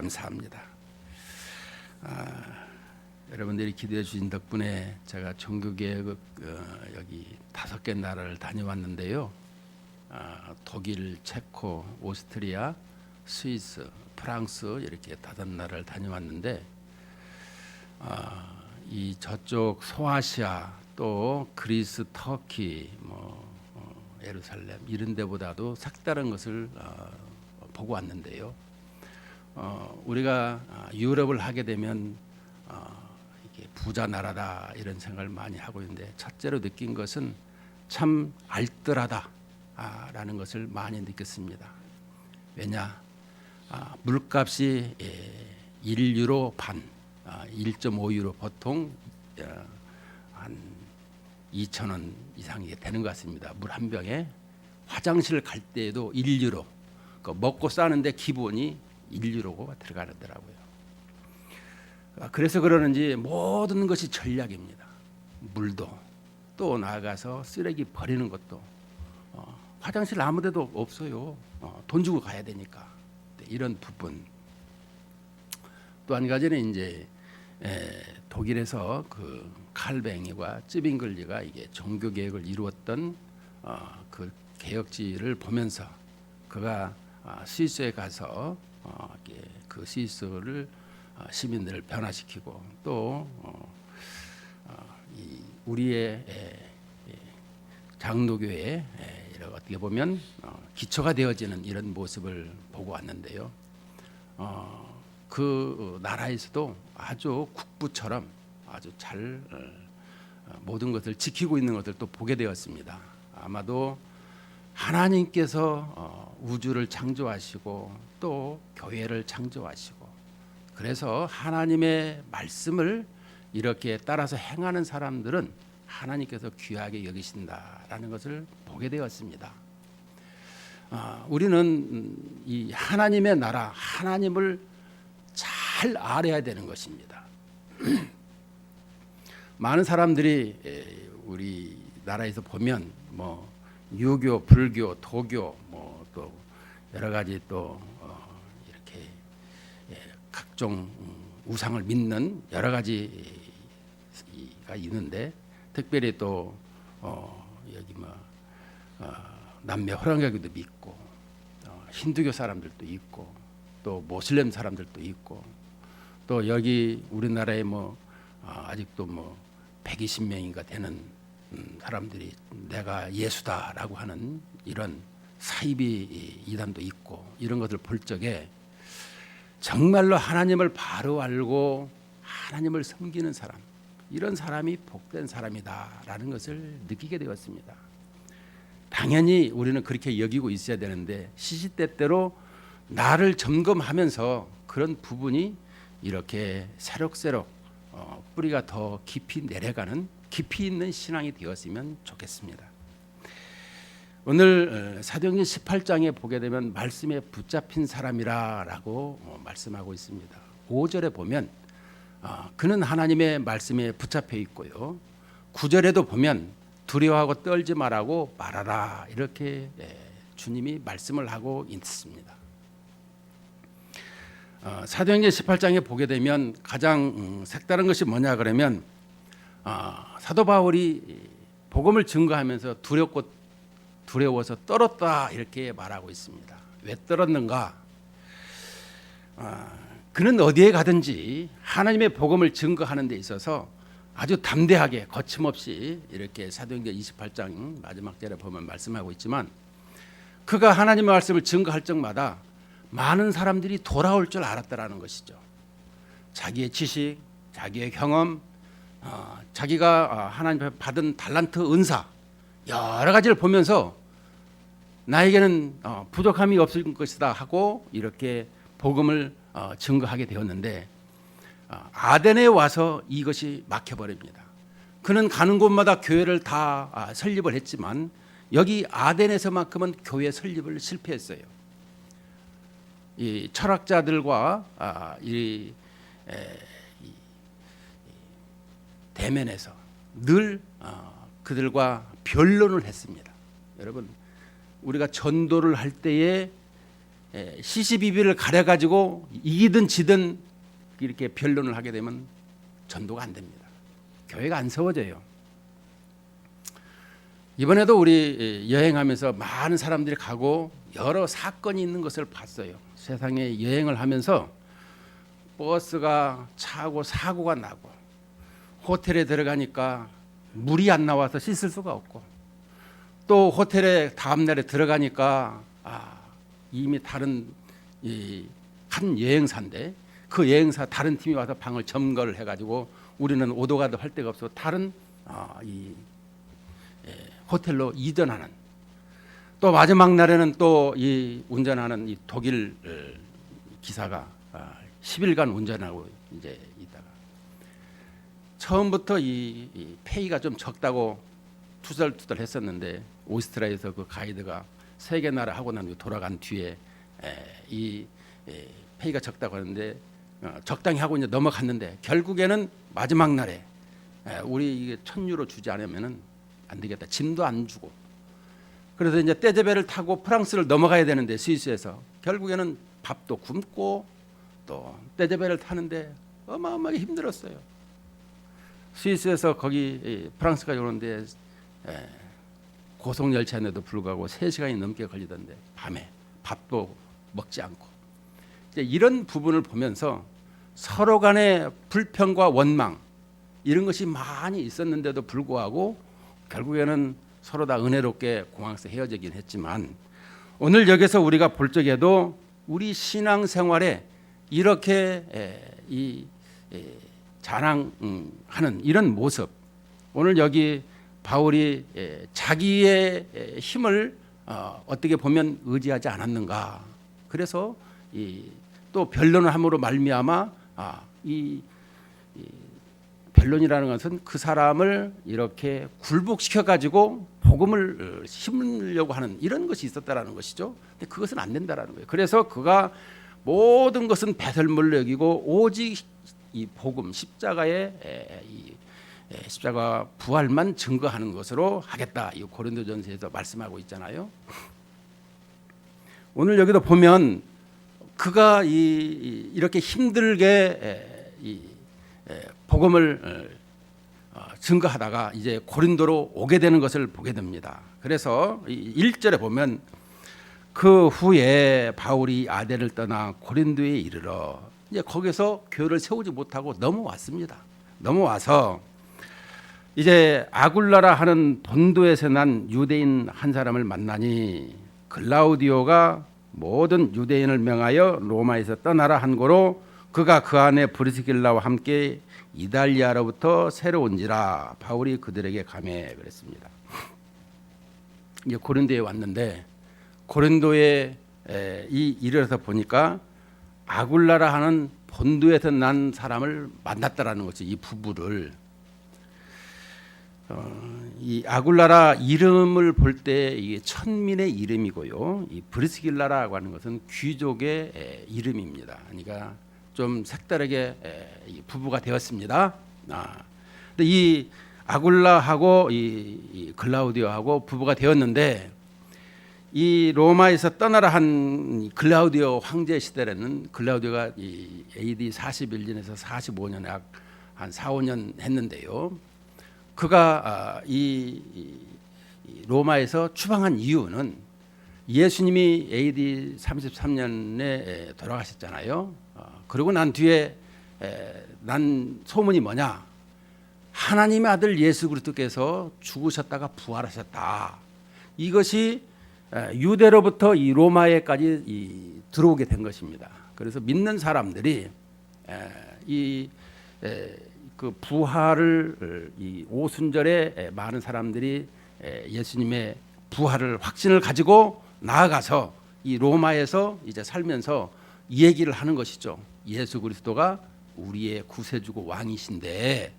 감사합니다. 여러분들이 기도해 주신 덕분에 제가 종교개혁 여기 5개 나라를 다녀왔는데요. 독일, 체코, 오스트리아, 스위스, 프랑스 이렇게 5나라를 다녀왔는데 이 저쪽 소아시아 또 그리스, 터키, 예루살렘 이런 데보다도 색다른 것을 보고 왔는데요. 우리가 유럽을 하게 되면 이게 부자 나라다 이런 생각을 많이 하고 있는데 첫째로 느낀 것은 참 알뜰하다라는 것을 많이 느꼈습니다. 왜냐? 물값이 1유로 반, 1.5유로 보통 한 2,000원 이상이 되는 것 같습니다. 물 한 병에 화장실 갈 때에도 1유로 먹고 싸는데 기본이 1유로가 들어가더라고요. 그래서 그러는지 모든 것이 전략입니다. 물도 또 나아가서 쓰레기 버리는 것도 화장실 아무 데도 없어요. 돈 주고 가야 되니까. 이런 부분. 또 한 가지는 이제 독일에서 그 칼뱅이와 쯔빙글리가 이게 종교 개혁을 이루었던 그 개혁지를 보면서 그가 스위스에 가서 그 스위스를 시민들을 변화시키고 또 우리의 장로교회 어떻게 보면 기초가 되어지는 이런 모습을 보고 왔는데요. 그 나라에서도 아주 국부처럼 아주 잘 모든 것을 지키고 있는 것을 또 보게 되었습니다. 아마도 하나님께서 우주를 창조하시고 또 교회를 창조하시고 그래서 하나님의 말씀을 이렇게 따라서 행하는 사람들은 하나님께서 귀하게 여기신다라는 것을 보게 되었습니다. 우리는 이 하나님의 나라, 하나님을 잘 알아야 되는 것입니다. 많은 사람들이 우리 나라에서 보면 유교, 불교, 도교, 또 여러 가지 또 이렇게 각종 우상을 믿는 여러 가지가 있는데 특별히 또 여기 남매 호랑이교도 믿고 힌두교 사람들도 있고 또 모슬렘 사람들도 있고 또 여기 우리나라에 아직도 120명인가 되는 사람들이 내가 예수다라고 하는 이런 사이비 이단도 있고 이런 것을 볼 적에 정말로 하나님을 바로 알고 하나님을 섬기는 사람 이런 사람이 복된 사람이다라는 것을 느끼게 되었습니다. 당연히 우리는 그렇게 여기고 있어야 되는데 시시때때로 나를 점검하면서 그런 부분이 이렇게 새록새록 뿌리가 더 깊이 내려가는 깊이 있는 신앙이 되었으면 좋겠습니다. 오늘 사도행전 18장에 보게 되면 말씀에 붙잡힌 사람이라고 말씀하고 있습니다. 5절에 보면 그는 하나님의 말씀에 붙잡혀 있고요. 9절에도 보면 두려워하고 떨지 말라고 말하라 이렇게 주님이 말씀을 하고 있습니다. 사도행전 18장에 보게 되면 가장 색다른 것이 뭐냐 그러면 사도 바울이 복음을 증거하면서 두려워서 떨었다 이렇게 말하고 있습니다. 왜 떨었는가? 그는 어디에 가든지 하나님의 복음을 증거하는 데 있어서 아주 담대하게 거침없이 이렇게 사도행전 28장 마지막 절에 보면 말씀하고 있지만 그가 하나님의 말씀을 증거할 적마다 많은 사람들이 돌아올 줄 알았다라는 것이죠. 자기의 지식, 자기의 경험, 자기가 하나님 앞에 받은 달란트, 은사 여러 가지를 보면서 나에게는 부족함이 없을 것이다 하고 이렇게 복음을 증거하게 되었는데 아덴에 와서 이것이 막혀버립니다. 그는 가는 곳마다 교회를 다 설립을 했지만 여기 아덴에서만큼은 교회 설립을 실패했어요. 이 철학자들과 이 대면에서 늘 그들과 변론을 했습니다. 여러분 우리가 전도를 할 때에 시시비비를 가려가지고 이기든 지든 이렇게 변론을 하게 되면 전도가 안 됩니다. 교회가 안 세워져요. 이번에도 우리 여행하면서 많은 사람들이 가고 여러 사건이 있는 것을 봤어요. 세상에 여행을 하면서 버스가 차고 사고가 나고 호텔에 들어가니까 물이 안 나와서 씻을 수가 없고 또 호텔에 다음 날에 들어가니까 이미 다른 한 여행사인데 그 여행사 다른 팀이 와서 방을 점거를 해가지고 우리는 오도 가도 할 데가 없어 다른 호텔로 이전하는 또 마지막 날에는 또 이 운전하는 이 독일 기사가 10일간 운전하고 이제 있다가 처음부터 이 페이가 좀 적다고 투덜투덜 했었는데 오스트리아에서 그 가이드가 세 개 나라 하고 난 뒤에 돌아간 뒤에 이 페이가 적다고 하는데 적당히 하고 이제 넘어갔는데 결국에는 마지막 날에 우리 이게 1,000유로 주지 않으면은 안 되겠다. 짐도 안 주고. 그래서 이제 떼제베를 타고 프랑스를 넘어가야 되는데 스위스에서 결국에는 밥도 굶고 또 떼제베를 타는데 어마어마하게 힘들었어요. 스위스에서 거기 프랑스까지 오는데 고속 열차인데도 불구하고 3시간이 넘게 걸리던데 밤에 밥도 먹지 않고 이제 이런 부분을 보면서 서로 간의 불평과 원망 이런 것이 많이 있었는데도 불구하고 결국에는 서로 다 은혜롭게 공항에서 헤어지긴 했지만 오늘 여기서 우리가 볼 적에도 우리 신앙생활에 이렇게 자랑하는 이런 모습 오늘 여기 바울이 자기의 힘을 어떻게 보면 의지하지 않았는가 그래서 또 변론을 함으로 말미암아 이 변론이라는 것은 그 사람을 이렇게 굴복시켜 가지고 복음을 심으려고 하는 이런 것이 있었다라는 것이죠. 근데 그것은 안 된다라는 거예요. 그래서 그가 모든 것은 배설물로 여기고 오직 이 복음 십자가의 십자가 부활만 증거하는 것으로 하겠다. 이 고린도전서에서 말씀하고 있잖아요. 오늘 여기도 보면 그가 이렇게 힘들게 복음을 증거하다가 이제 고린도로 오게 되는 것을 보게 됩니다. 그래서 1절에 보면 그 후에 바울이 아덴을 떠나 고린도에 이르러 이제 거기서 교회를 세우지 못하고 넘어왔습니다. 넘어와서 이제 아굴라라 하는 본도에서 난 유대인 한 사람을 만나니 글라우디오가 모든 유대인을 명하여 로마에서 떠나라 한 거로 그가 그 안에 브리스길라와 함께 이달리아로부터 새로 온지라 바울이 그들에게 가매 그랬습니다. 이제 고린도에 왔는데 고린도에 이르러서 보니까 아굴라라 하는 본도에서 난 사람을 만났다라는 거죠. 이 부부를 이 아굴라라 이름을 볼 때 이게 천민의 이름이고요. 이 브리스길라라고 하는 것은 귀족의 이름입니다. 그러니까 좀 색다르게 부부가 되었습니다. 근데 이 아굴라하고 이 글라우디오하고 부부가 되었는데 이 로마에서 떠나라 한 글라우디오 황제 시대에는 글라우디오가 이 AD 41년에서 45년에 한 4, 5년 했는데요. 그가 이 로마에서 추방한 이유는 예수님이 AD 33년에 돌아가셨잖아요. 그리고 난 뒤에 난 소문이 뭐냐? 하나님의 아들 예수 그리스도께서 죽으셨다가 부활하셨다. 이것이 유대로부터 이 로마에까지 들어오게 된 것입니다. 그래서 믿는 사람들이 그 부활을 이 오순절에 많은 사람들이 예수님의 부활을 확신을 가지고 나아가서 이 로마에서 이제 살면서 이 얘기를 하는 것이죠. 예수 그리스도가 우리의 구세주고 왕이신데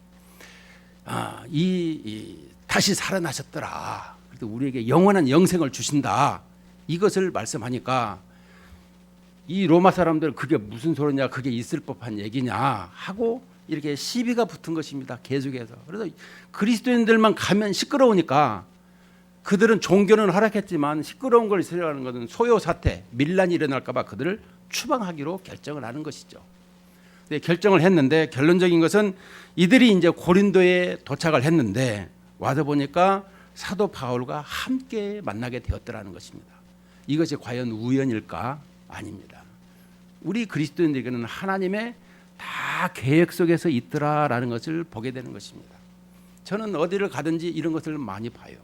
다시 살아나셨더라. 그래서 우리에게 영원한 영생을 주신다. 이것을 말씀하니까 이 로마 사람들 그게 무슨 소리냐, 그게 있을 법한 얘기냐 하고 이렇게 시비가 붙은 것입니다. 계속해서. 그래서 그리스도인들만 가면 시끄러우니까 그들은 종교는 허락했지만 시끄러운 걸 싫어하는 것은 소요 사태, 밀란이 일어날까 봐 그들을 추방하기로 결정을 하는 것이죠. 네, 결정을 했는데 결론적인 것은 이들이 이제 고린도에 도착을 했는데 와서 보니까 사도 바울과 함께 만나게 되었더라는 것입니다. 이것이 과연 우연일까? 아닙니다. 우리 그리스도인들에게는 하나님의 다 계획 속에서 있더라라는 것을 보게 되는 것입니다. 저는 어디를 가든지 이런 것을 많이 봐요.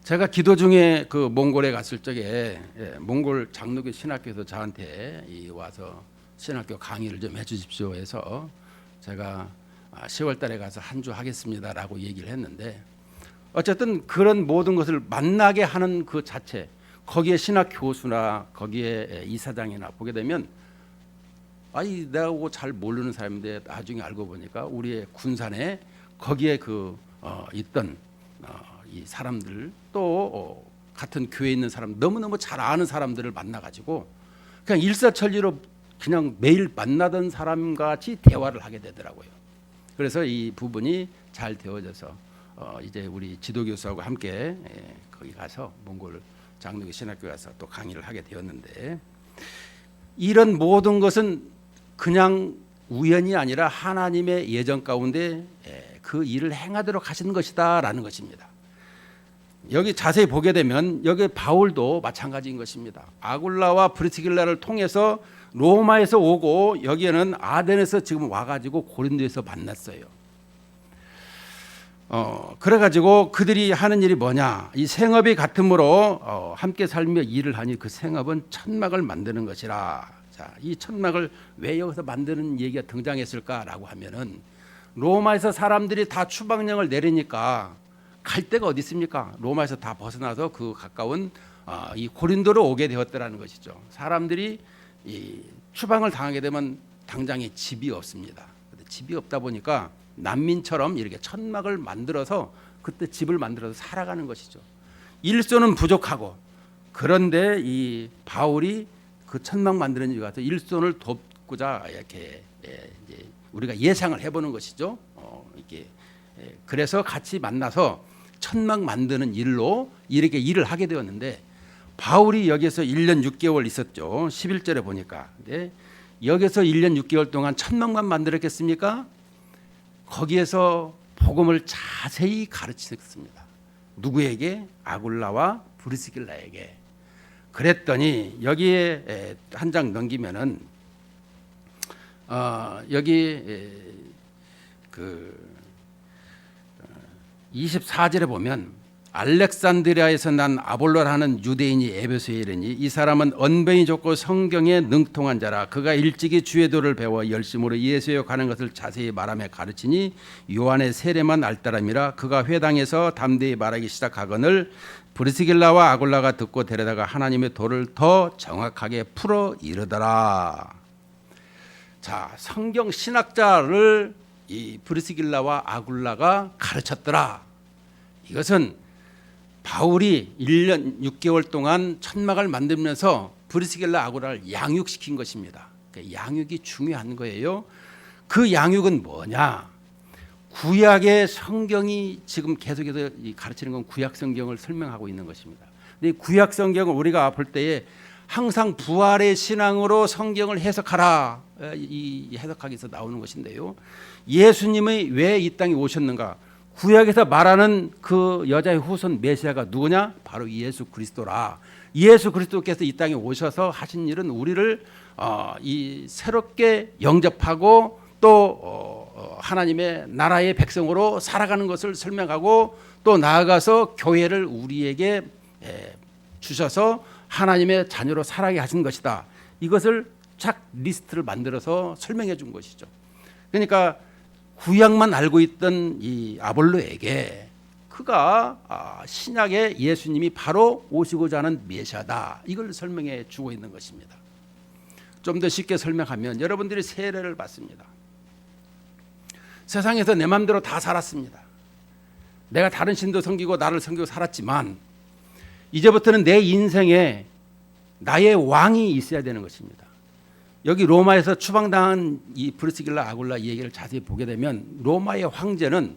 제가 기도 중에 그 몽골에 갔을 적에 몽골 장로교 신학교에서 저한테 와서 신학교 강의를 좀 해주십시오 해서 제가 10월 달에 가서 한 주 하겠습니다라고 얘기를 했는데 어쨌든 그런 모든 것을 만나게 하는 그 자체, 거기에 신학 교수나 거기에 이사장이나 보게 되면 아니 내가 잘 모르는 사람인데 나중에 알고 보니까 우리의 군산에 거기에 있던 이 사람들 또 같은 교회에 있는 사람 너무너무 잘 아는 사람들을 만나가지고 그냥 일사천리로 그냥 매일 만나던 사람 같이 대화를 하게 되더라고요. 그래서 이 부분이 잘 되어져서 이제 우리 지도교수하고 함께 거기 가서 몽골 장로교 신학교 가서 또 강의를 하게 되었는데 이런 모든 것은 그냥 우연이 아니라 하나님의 예정 가운데 그 일을 행하도록 하신 것이다라는 것입니다. 여기 자세히 보게 되면 여기 바울도 마찬가지인 것입니다. 아굴라와 브리스길라를 통해서 로마에서 오고 여기에는 아덴에서 지금 와가지고 고린도에서 만났어요. 그래가지고 그들이 하는 일이 뭐냐? 이 생업이 같으므로 함께 살며 일을 하니 그 생업은 천막을 만드는 것이라. 자, 이 천막을 왜 여기서 만드는 얘기가 등장했을까라고 하면은 로마에서 사람들이 다 추방령을 내리니까 갈 데가 어디 있습니까? 로마에서 다 벗어나서 그 가까운 이 고린도로 오게 되었더라는 것이죠. 사람들이 이 추방을 당하게 되면 당장에 집이 없습니다. 집이 없다 보니까 난민처럼 이렇게 천막을 만들어서 그때 집을 만들어서 살아가는 것이죠. 일손은 부족하고 그런데 이 바울이 그 천막 만드는 데 가서 일손을 돕고자 이렇게 이제 우리가 예상을 해보는 것이죠. 이게 그래서 같이 만나서 천막 만드는 일로 이렇게 일을 하게 되었는데 바울이 여기서 1년 6개월 있었죠. 11절에 보니까. 근데 여기서 1년 6개월 동안 천막만 만들었겠습니까? 거기에서 복음을 자세히 가르치셨습니다. 누구에게? 아굴라와 브리스길라에게. 그랬더니 여기에 한 장 넘기면은 여기 그 24절에 보면 알렉산드리아에서 난 아볼로라는 유대인이 에베소에 이르니 이 사람은 언변이 좋고 성경에 능통한 자라. 그가 일찍이 주의 도를 배워 열심으로 예수에 관한 것을 자세히 말하며 가르치니 요한의 세례만 알따람이라. 그가 회당에서 담대히 말하기 시작하거늘 브리스길라와 아굴라가 듣고 데려다가 하나님의 도를 더 정확하게 풀어 이르더라. 자, 성경 신학자를 이 브리스길라와 아굴라가 가르쳤더라. 이것은 바울이 1년 6개월 동안 천막을 만들면서 브리스길라 아굴라를 양육시킨 것입니다. 양육이 중요한 거예요. 그 양육은 뭐냐? 구약의 성경이 지금 계속해서 가르치는 건 구약 성경을 설명하고 있는 것입니다. 근데 구약 성경을 우리가 볼 때에 항상 부활의 신앙으로 성경을 해석하라, 이 해석하기에서 나오는 것인데요. 예수님이 왜 이 땅에 오셨는가? 구약에서 말하는 그 여자의 후손 메시아가 누구냐? 바로 예수 그리스도라. 예수 그리스도께서 이 땅에 오셔서 하신 일은 우리를 이 새롭게 영접하고 또 하나님의 나라의 백성으로 살아가는 것을 설명하고 또 나아가서 교회를 우리에게 주셔서 하나님의 자녀로 살아가게 하신 것이다. 이것을 착 리스트를 만들어서 설명해 준 것이죠. 그러니까 구약만 알고 있던 이 아볼로에게 그가 신약의 예수님이 바로 오시고자 하는 메시아다. 이걸 설명해 주고 있는 것입니다. 좀 더 쉽게 설명하면 여러분들이 세례를 받습니다. 세상에서 내 마음대로 다 살았습니다. 내가 다른 신도 섬기고 나를 섬기고 살았지만 이제부터는 내 인생에 나의 왕이 있어야 되는 것입니다. 여기 로마에서 추방당한 이 브리스길라 아굴라 얘기를 자세히 보게 되면 로마의 황제는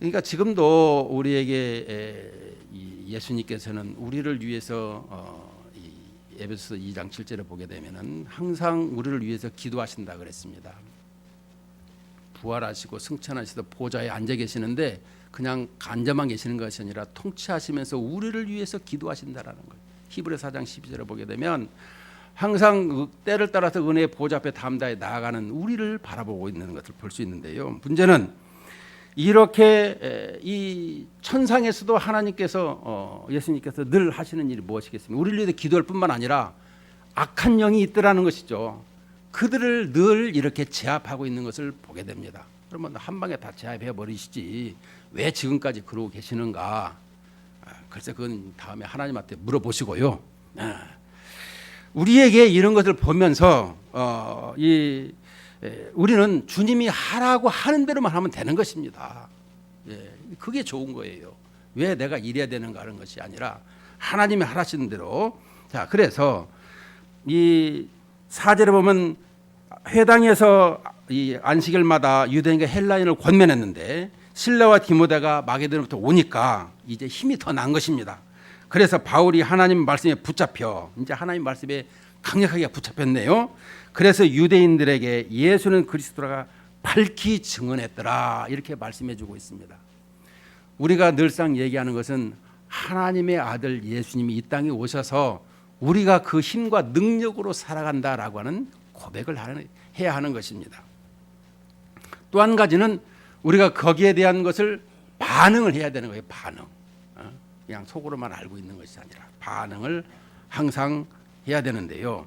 그러니까 지금도 우리에게 이 예수님께서는 우리를 위해서 이 에베소서 2장 7절에 보게 되면은 항상 우리를 위해서 기도하신다 그랬습니다. 부활하시고 승천하시고 보좌에 앉아 계시는데 그냥 앉아만 계시는 것이 아니라 통치하시면서 우리를 위해서 기도하신다라는 거예요. 히브리서 4장 12절에 보게 되면 항상 때를 따라서 은혜의 보좌 앞에 담대히 나아가는 우리를 바라보고 있는 것을 볼 수 있는데요. 문제는 이렇게 이 천상에서도 하나님께서 예수님께서 늘 하시는 일이 무엇이겠습니까? 우리를 위해 기도할 뿐만 아니라 악한 영이 있더라는 것이죠. 그들을 늘 이렇게 제압하고 있는 것을 보게 됩니다. 그러면 한 방에 다 제압해 버리시지 왜 지금까지 그러고 계시는가? 글쎄 그건 다음에 하나님한테 물어보시고요. 우리에게 이런 것을 보면서 우리는 주님이 하라고 하는 대로만 하면 되는 것입니다. 그게 좋은 거예요. 왜 내가 이래야 되는가 하는 것이 아니라 하나님이 하라시는 대로. 자, 그래서 이 4절에 보면 회당에서 이 안식일마다 유대인과 헬라인을 권면했는데 실라와 디모데가 마게도냐부터 오니까 이제 힘이 더 난 것입니다. 그래서 바울이 하나님 말씀에 붙잡혀 이제 하나님 말씀에 강력하게 붙잡혔네요. 그래서 유대인들에게 예수는 그리스도라가 밝히 증언했더라 이렇게 말씀해주고 있습니다. 우리가 늘상 얘기하는 것은 하나님의 아들 예수님이 이 땅에 오셔서 우리가 그 힘과 능력으로 살아간다라고 하는 고백을 해야 하는 것입니다. 또 한 가지는 우리가 거기에 대한 것을 반응을 해야 되는 거예요. 반응. 그냥 속으로만 알고 있는 것이 아니라 반응을 항상 해야 되는데요.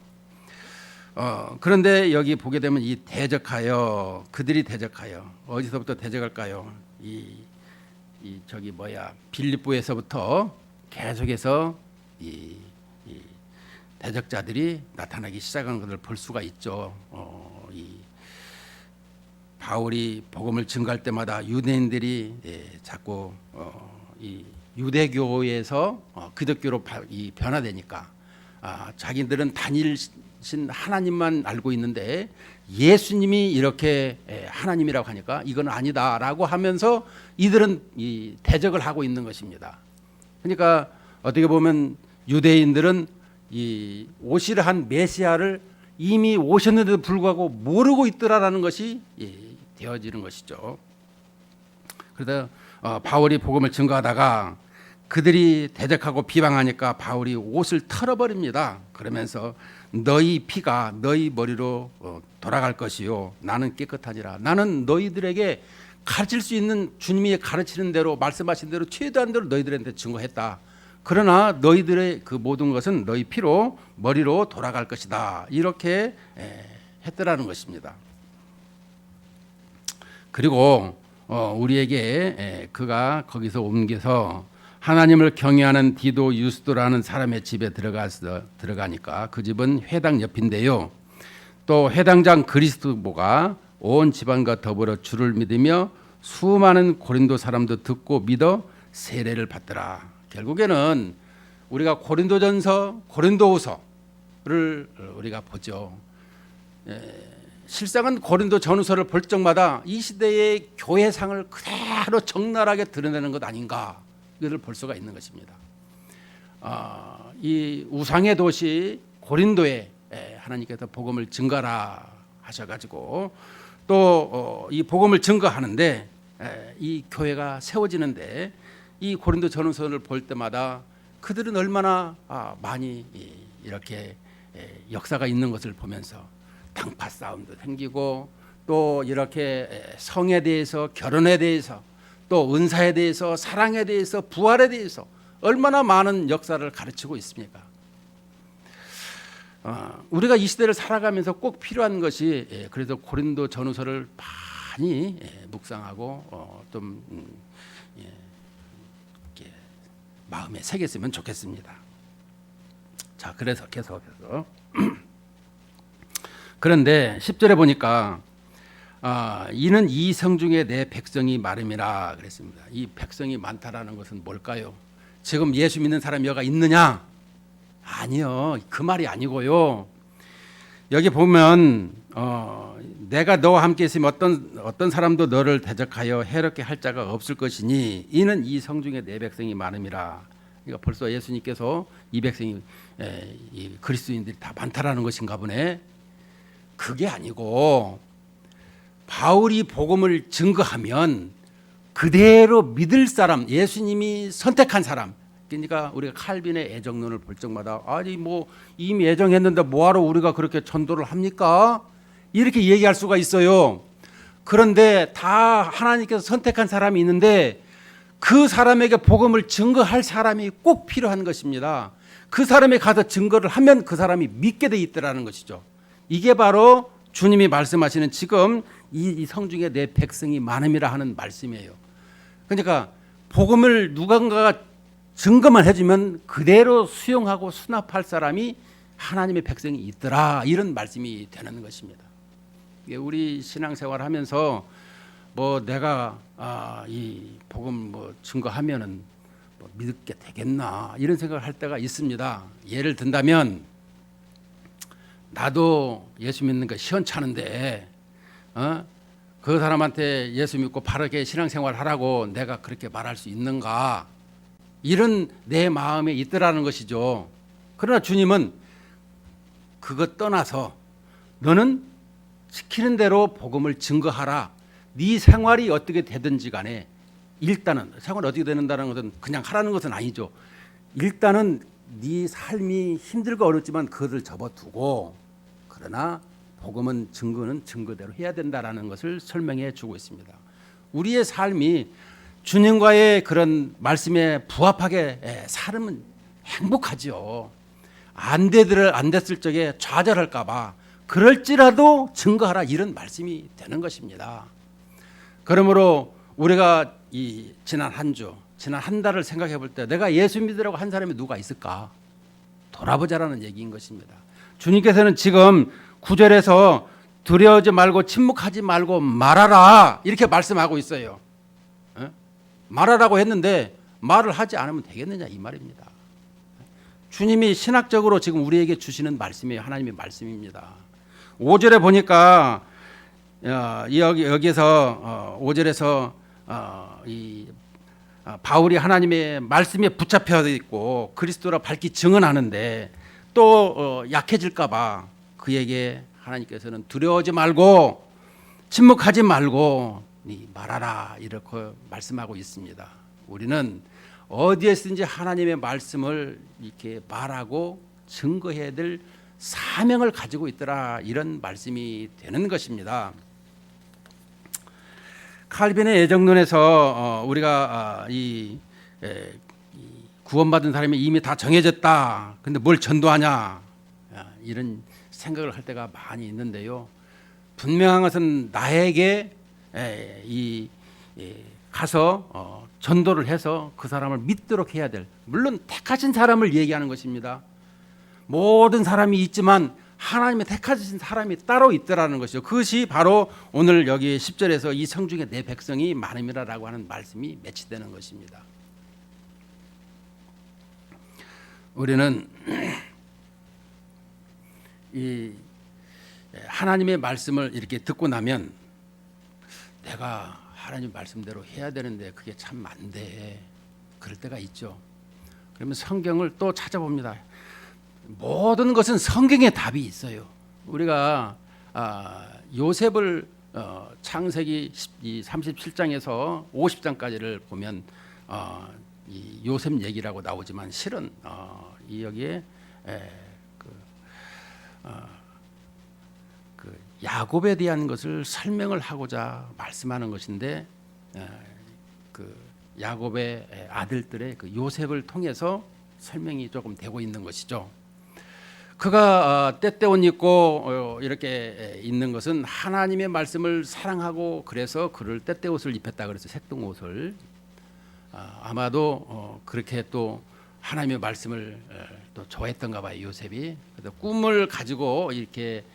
그런데 여기 보게 되면 이 대적하여 그들이 대적하여 어디서부터 대적할까요? 빌립보에서부터 계속해서 이 대적자들이 나타나기 시작한 것을 볼 수가 있죠. 바울이 복음을 증거할 때마다 유대인들이 자꾸 이 유대교에서 기독교로 변화되니까 자기들은 단일신 하나님만 알고 있는데 예수님이 이렇게 하나님이라고 하니까 이건 아니다라고 하면서 이들은 이 대적을 하고 있는 것입니다. 그러니까 어떻게 보면 유대인들은 이 오시려 한 메시아를 이미 오셨는데도 불구하고 모르고 있더라라는 것이 되어지는 것이죠. 그래서 바울이 복음을 증거하다가 그들이 대적하고 비방하니까 바울이 옷을 털어버립니다. 그러면서 너희 피가 너희 머리로 돌아갈 것이요 나는 깨끗하니라. 나는 너희들에게 가르칠 수 있는 주님이 가르치는 대로 말씀하신 대로 최대한 대로 너희들한테 증거했다. 그러나 너희들의 그 모든 것은 너희 피로 머리로 돌아갈 것이다. 이렇게 했더라는 것입니다. 그리고 우리에게 그가 거기서 옮겨서 하나님을 경외하는 디도 유스도라는 사람의 집에 들어가니까 그 집은 회당 옆인데요. 또 회당장 그리스도보가 온 집안과 더불어 주를 믿으며 수많은 고린도 사람도 듣고 믿어 세례를 받더라. 결국에는 우리가 고린도전서, 고린도후서를 우리가 보죠. 실상은 고린도 전후서를 볼 적마다 이 시대의 교회상을 그대로 적나라하게 드러내는 것 아닌가 이것을 볼 수가 있는 것입니다. 이 우상의 도시 고린도에 하나님께서 복음을 증거하라 하셔가지고 또 이 복음을 증거하는데 이 교회가 세워지는데 이 고린도 전후서를 볼 때마다 그들은 얼마나 많이 이렇게 역사가 있는 것을 보면서 당파 싸움도 생기고 또 이렇게 성에 대해서 결혼에 대해서 또 은사에 대해서 사랑에 대해서 부활에 대해서 얼마나 많은 역사를 가르치고 있습니까? 우리가 이 시대를 살아가면서 꼭 필요한 것이 그래서 고린도 전후서를 많이 묵상하고 좀 이렇게 마음에 새겼으면 좋겠습니다. 자, 그래서 계속해서 그런데 10절에 보니까 이는 이 성 중에 내 백성이 마름이라 그랬습니다. 이 백성이 많다라는 것은 뭘까요? 지금 예수 믿는 사람이 여가 있느냐? 아니요, 그 말이 아니고요. 여기 보면 내가 너와 함께 있으면 어떤 사람도 너를 대적하여 해롭게 할 자가 없을 것이니 이는 이 성중에 내 백성이 많음이라. 그러니까 벌써 예수님께서 이 백성이 이 그리스도인들이 다 많다라는 것인가 보네. 그게 아니고 바울이 복음을 증거하면 그대로 믿을 사람, 예수님이 선택한 사람. 그러니까 우리가 칼빈의 애정론을 볼 적마다 아니 뭐 이미 애정했는데 뭐하러 우리가 그렇게 전도를 합니까? 이렇게 얘기할 수가 있어요. 그런데 다 하나님께서 선택한 사람이 있는데 그 사람에게 복음을 증거할 사람이 꼭 필요한 것입니다. 그 사람이 가서 증거를 하면 그 사람이 믿게 돼 있더라는 것이죠. 이게 바로 주님이 말씀하시는 지금 이 성중에 내 백성이 많음이라 하는 말씀이에요. 그러니까 복음을 누군가가 증거만 해주면 그대로 수용하고 수납할 사람이 하나님의 백성이 있더라, 이런 말씀이 되는 것입니다. 우리 신앙생활 하면서 뭐 내가 이 복음 뭐 증거하면은 뭐 믿게 되겠나 이런 생각을 할 때가 있습니다. 예를 든다면 나도 예수 믿는 거 시원찮은데 그 사람한테 예수 믿고 바르게 신앙생활 하라고 내가 그렇게 말할 수 있는가, 이런 내 마음에 있더라는 것이죠. 그러나 주님은 그것 떠나서 너는 시키는 대로 복음을 증거하라. 네 생활이 어떻게 되든지 간에 일단은 생활이 어떻게 되는다는 것은 그냥 하라는 것은 아니죠. 일단은 네 삶이 힘들고 어렵지만 그것을 접어두고, 그러나 복음은 증거는 증거대로 해야 된다라는 것을 설명해 주고 있습니다. 우리의 삶이 주님과의 그런 말씀에 부합하게 살면 행복하지요. 안 됐을 적에 좌절할까 봐 그럴지라도 증거하라, 이런 말씀이 되는 것입니다. 그러므로 우리가 이 지난 한 주, 지난 한 달을 생각해 볼 때 내가 예수 믿으라고 한 사람이 누가 있을까? 돌아보자라는 얘기인 것입니다. 주님께서는 지금 9절에서 두려워하지 말고 침묵하지 말고 말하라, 이렇게 말씀하고 있어요. 말하라고 했는데 말을 하지 않으면 되겠느냐, 이 말입니다. 주님이 신학적으로 지금 우리에게 주시는 말씀이에요. 하나님의 말씀입니다. 5절에 보니까 여기에서 5절에서 바울이 하나님의 말씀에 붙잡혀 있고 그리스도라 밝히 증언하는데 또 약해질까 봐 그에게 하나님께서는 두려워하지 말고 침묵하지 말고 말하라, 이렇게 말씀하고 있습니다. 우리는 어디에서든지 하나님의 말씀을 이렇게 말하고 증거해야 될 사명을 가지고 있더라, 이런 말씀이 되는 것입니다. 칼빈의 애정론에서 우리가 이 구원받은 사람이 이미 다 정해졌다, 근데 뭘 전도하냐, 이런 생각을 할 때가 많이 있는데요. 분명한 것은 나에게 가서 전도를 해서 그 사람을 믿도록 해야 될, 물론 택하신 사람을 얘기하는 것입니다. 모든 사람이 있지만 하나님의 택하신 사람이 따로 있더라는 것이죠. 그것이 바로 오늘 여기 10절에서 이 성중에 내 백성이 많음이라라고 하는 말씀이 매치되는 것입니다. 우리는 이 하나님의 말씀을 이렇게 듣고 나면 내가 하나님 말씀대로 해야 되는데 그게 참 안 돼, 그럴 때가 있죠. 그러면 성경을 또 찾아봅니다. 모든 것은 성경에 답이 있어요. 우리가 요셉을 창세기 37장에서 50장까지를 보면 이 요셉 얘기라고 나오지만 실은 이 여기에 그 야곱에 대한 것을 설명을 하고자 말씀하는 것인데, 그 야곱의 아들들의 그 요셉을 통해서 설명이 조금 되고 있는 것이죠. 그가 때때 옷 입고 이렇게 있는 것은 하나님의 말씀을 사랑하고 그래서 그를 때때 옷을 입혔다 그래서 색동 옷을, 아마도 그렇게 또 하나님의 말씀을 또 좋아했던가 봐요, 요셉이. 그래서 꿈을 가지고 이렇게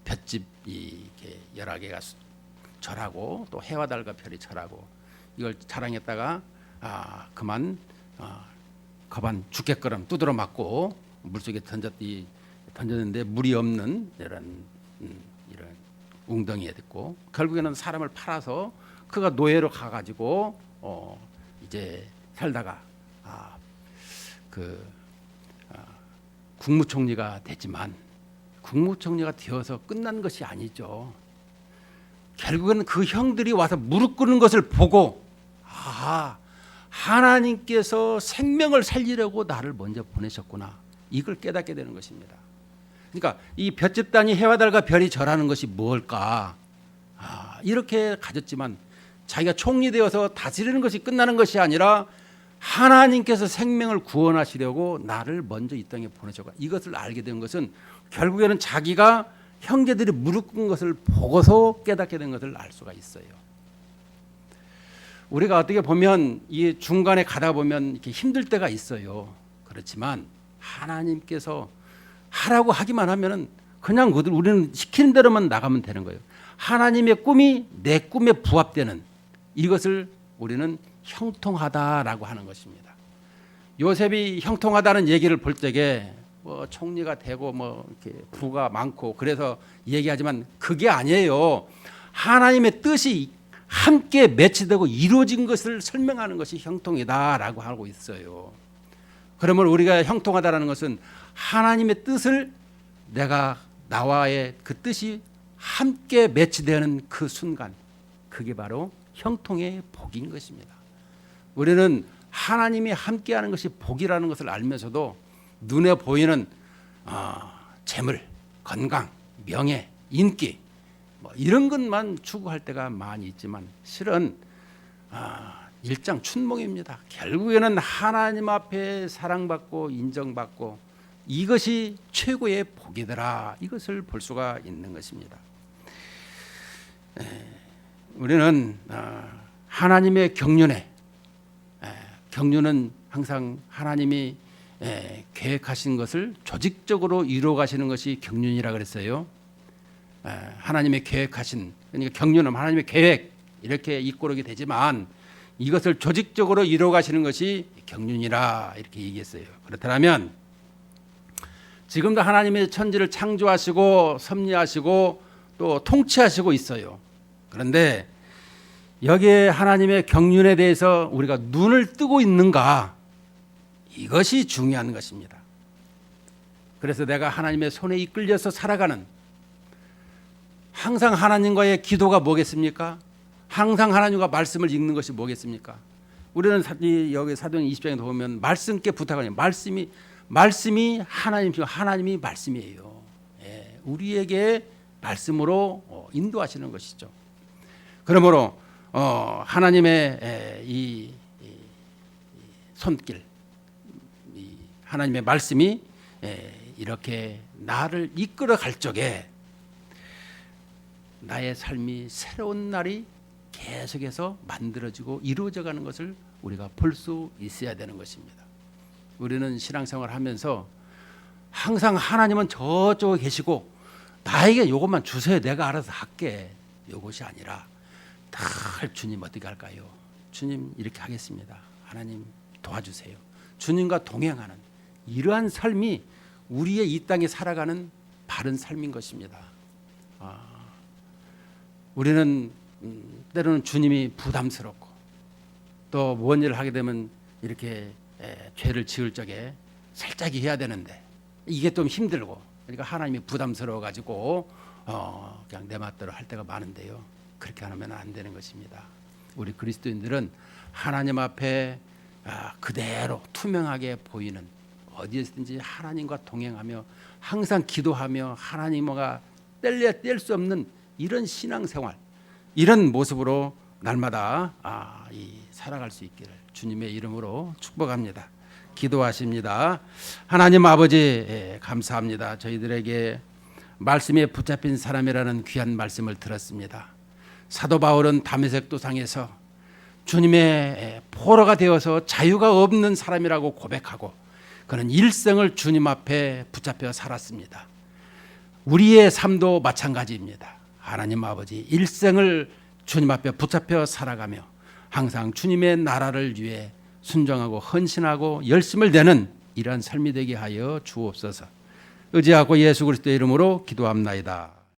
볏짚 이렇게 여러 개가 절하고 또 해와 달과 별이 절하고 이걸 자랑했다가 그만 거반 죽겠거럼 두드러 맞고 물속에 던졌는데 물이 없는 이런 웅덩이에 됐고 결국에는 사람을 팔아서 그가 노예로 가가지고 이제 살다가 국무총리가 됐지만 국무총리가 되어서 끝난 것이 아니죠. 결국은 그 형들이 와서 무릎 꿇는 것을 보고 하나님께서 생명을 살리려고 나를 먼저 보내셨구나. 이걸 깨닫게 되는 것입니다. 그러니까 이 볏집단이 해와 달과 별이 절하는 것이 뭘까? 이렇게 가졌지만 자기가 총리 되어서 다스리는 것이 끝나는 것이 아니라 하나님께서 생명을 구원하시려고 나를 먼저 이 땅에 보내셨고 이것을 알게 된 것은 결국에는 자기가 형제들이 무릎 꿇은 것을 보고서 깨닫게 된 것을 알 수가 있어요. 우리가 어떻게 보면 이 중간에 가다 보면 이렇게 힘들 때가 있어요. 그렇지만 하나님께서 하라고 하기만 하면은 그냥 우리는 시키는 대로만 나가면 되는 거예요. 하나님의 꿈이 내 꿈에 부합되는 이것을 우리는 형통하다라고 하는 것입니다. 요셉이 형통하다는 얘기를 볼 적에 뭐 총리가 되고 뭐 이렇게 부가 많고 그래서 얘기하지만 그게 아니에요. 하나님의 뜻이 함께 매치되고 이루어진 것을 설명하는 것이 형통이다라고 하고 있어요. 그러면 우리가 형통하다라는 것은 하나님의 뜻을 나와의 그 뜻이 함께 매치되는 그 순간, 그게 바로 형통의 복인 것입니다. 우리는 하나님이 함께하는 것이 복이라는 것을 알면서도 눈에 보이는 재물, 건강, 명예, 인기 뭐 이런 것만 추구할 때가 많이 있지만 실은 일장춘몽입니다. 결국에는 하나님 앞에 사랑받고 인정받고 이것이 최고의 복이더라. 이것을 볼 수가 있는 것입니다. 우리는 하나님의 경륜에 경륜은 항상 하나님이 계획하신 것을 조직적으로 이루어 가시는 것이 경륜이라 그랬어요. 하나님의 계획하신 그러니까 경륜은 하나님의 계획 이렇게 이꼬르게 되지만 이것을 조직적으로 이루어 가시는 것이 경륜이라 이렇게 얘기했어요. 그렇다면 지금도 하나님의 천지를 창조하시고 섭리하시고 또 통치하시고 있어요. 그런데 여기에 하나님의 경륜에 대해서 우리가 눈을 뜨고 있는가? 이것이 중요한 것입니다. 그래서 내가 하나님의 손에 이끌려서 살아가는 항상 하나님과의 기도가 뭐겠습니까? 항상 하나님과 말씀을 읽는 것이 뭐겠습니까? 우리는 여기 사도행 20장에 보면 말씀께 부탁하는 말씀이 하나님이 말씀이에요. 우리에게 말씀으로 인도하시는 것이죠. 그러므로 하나님의 이 손길, 하나님의 말씀이 이렇게 나를 이끌어 갈 적에 나의 삶이 새로운 날이 계속해서 만들어지고 이루어져 가는 것을 우리가 볼 수 있어야 되는 것입니다. 우리는 신앙생활을 하면서 항상 하나님은 저쪽에 계시고 나에게 이것만 주세요. 내가 알아서 할게. 이것이 아니라 늘 주님 어떻게 할까요? 주님 이렇게 하겠습니다. 하나님 도와주세요. 주님과 동행하는 이러한 삶이 우리의 이 땅에 살아가는 바른 삶인 것입니다. 우리는 때로는 주님이 부담스럽고 또 무언 일을 하게 되면 이렇게 죄를 지을 적에 살짝이 해야 되는데 이게 좀 힘들고 그러니까 하나님이 부담스러워 가지고 그냥 내 맛대로 할 때가 많은데요. 그렇게 하면 안 되는 것입니다. 우리 그리스도인들은 하나님 앞에 그대로 투명하게 보이는 어디에서든지 하나님과 동행하며 항상 기도하며 하나님과 뗄 수 없는 이런 신앙생활 이런 모습으로 날마다 살아갈 수 있기를 주님의 이름으로 축복합니다. 기도하십니다. 하나님 아버지 감사합니다. 저희들에게 말씀에 붙잡힌 사람이라는 귀한 말씀을 들었습니다. 사도 바울은 다메섹 도상에서 주님의 포로가 되어서 자유가 없는 사람이라고 고백하고 그는 일생을 주님 앞에 붙잡혀 살았습니다. 우리의 삶도 마찬가지입니다. 하나님 아버지 일생을 주님 앞에 붙잡혀 살아가며 항상 주님의 나라를 위해 순종하고 헌신하고 열심을 내는 이러한 삶이 되게 하여 주옵소서. 의지하고 예수 그리스도의 이름으로 기도합나이다.